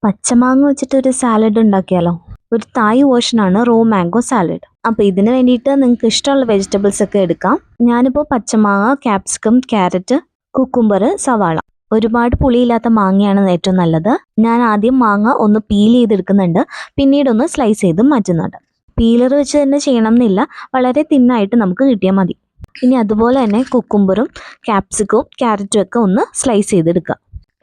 പച്ചമാങ്ങ വെച്ചിട്ട് ഒരു സാലഡ് ഉണ്ടാക്കിയാലോ? ഒരു തായ് വേർഷനാണ് റോ മാംഗോ സാലഡ്. അപ്പോൾ ഇതിന് വേണ്ടിയിട്ട് നിങ്ങൾക്ക് ഇഷ്ടമുള്ള വെജിറ്റബിൾസ് ഒക്കെ എടുക്കാം. ഞാനിപ്പോൾ പച്ചമാങ്ങ, ക്യാപ്സിക്കം, ക്യാരറ്റ്, കുക്കുംബർ, സവാള. ഒരുപാട് പുളിയില്ലാത്ത മാങ്ങയാണ് ഏറ്റവും നല്ലത്. ഞാൻ ആദ്യം മാങ്ങ ഒന്ന് പീൽ ചെയ്തെടുക്കുന്നുണ്ട്, പിന്നീട് ഒന്ന് സ്ലൈസ് ചെയ്ത് മാറ്റുന്നുണ്ട്. പീലർ വെച്ച് തന്നെ ചെയ്യണം എന്നില്ല, വളരെ തിന്നായിട്ട് നമുക്ക് കിട്ടിയാൽ മതി. ഇനി അതുപോലെ തന്നെ കുക്കുംബറും ക്യാപ്സിക്കവും ക്യാരറ്റും ഒക്കെ ഒന്ന് സ്ലൈസ് ചെയ്തെടുക്കുക.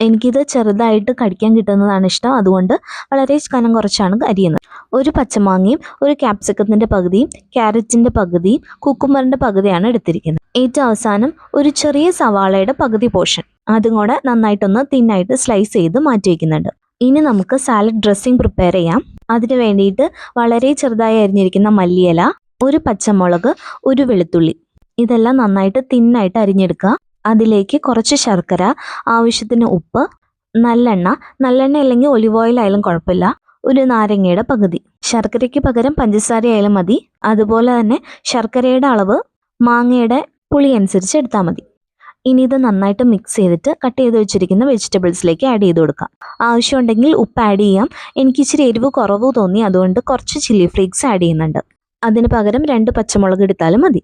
എനിക്കിത് ചെറുതായിട്ട് കടിക്കാൻ കിട്ടുന്നതാണ് ഇഷ്ടം, അതുകൊണ്ട് വളരെ കനം കുറച്ചാണ് അരിയുന്നത്. ഒരു പച്ചമാങ്ങയും ഒരു ക്യാപ്സിക്കത്തിൻ്റെ പകുതിയും ക്യാരറ്റിൻ്റെ പകുതിയും കുക്കുംബറിൻ്റെ പകുതിയാണ് എടുത്തിരിക്കുന്നത്. ഏറ്റവും അവസാനം ഒരു ചെറിയ സവാളയുടെ പകുതി പോർഷൻ അതും കൂടെ നന്നായിട്ടൊന്ന് തിന്നായിട്ട് സ്ലൈസ് ചെയ്ത് മാറ്റി വയ്ക്കുന്നുണ്ട്. ഇനി നമുക്ക് സാലഡ് ഡ്രസ്സിങ് പ്രിപ്പയർ ചെയ്യാം. അതിന് വേണ്ടിയിട്ട് വളരെ ചെറുതായി അരിഞ്ഞിരിക്കുന്ന മല്ലിയില, ഒരു പച്ചമുളക്, ഒരു വെളുത്തുള്ളി, ഇതെല്ലാം നന്നായിട്ട് തിന്നായിട്ട് അരിഞ്ഞെടുക്കുക. അതിലേക്ക് കുറച്ച് ശർക്കര, ആവശ്യത്തിന് ഉപ്പ്, നല്ലെണ്ണ അല്ലെങ്കിൽ ഒലിവ് ഓയിൽ ആയാലും കുഴപ്പമില്ല, ഒരു നാരങ്ങയുടെ പകുതി. ശർക്കരയ്ക്ക് പകരം പഞ്ചസാര ആയാലും മതി. അതുപോലെ തന്നെ ശർക്കരയുടെ അളവ് മാങ്ങയുടെ പുളി അനുസരിച്ച് എടുത്താൽ മതി. ഇനി ഇത് നന്നായിട്ട് മിക്സ് ചെയ്തിട്ട് കട്ട് ചെയ്ത് വെച്ചിരിക്കുന്ന വെജിറ്റബിൾസിലേക്ക് ആഡ് ചെയ്ത് കൊടുക്കാം. ആവശ്യമുണ്ടെങ്കിൽ ഉപ്പ് ആഡ് ചെയ്യാം. എനിക്ക് ഇച്ചിരി എരിവ് കുറവ് തോന്നി, അതുകൊണ്ട് കുറച്ച് ചില്ലി ഫ്ലേക്സ് ആഡ് ചെയ്യുന്നുണ്ട്. അതിന് പകരം 2 പച്ചമുളക് എടുത്താലും മതി.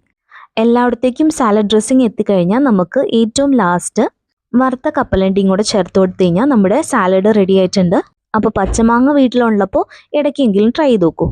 എല്ലായിടത്തേക്കും സാലഡ് ഡ്രസ്സിങ് എത്തിക്കഴിഞ്ഞാൽ നമുക്ക് ഏറ്റവും ലാസ്റ്റ് വറുത്ത കപ്പലണ്ടിയും കൂടെ ചേർത്ത് കൊടുത്തു കഴിഞ്ഞാൽ നമ്മുടെ സാലഡ് റെഡി ആയിട്ടുണ്ട്. അപ്പോൾ പച്ചമാങ്ങ വീട്ടിലുള്ളപ്പോൾ ഇടയ്ക്കെങ്കിലും ട്രൈ ചെയ്ത് നോക്കൂ.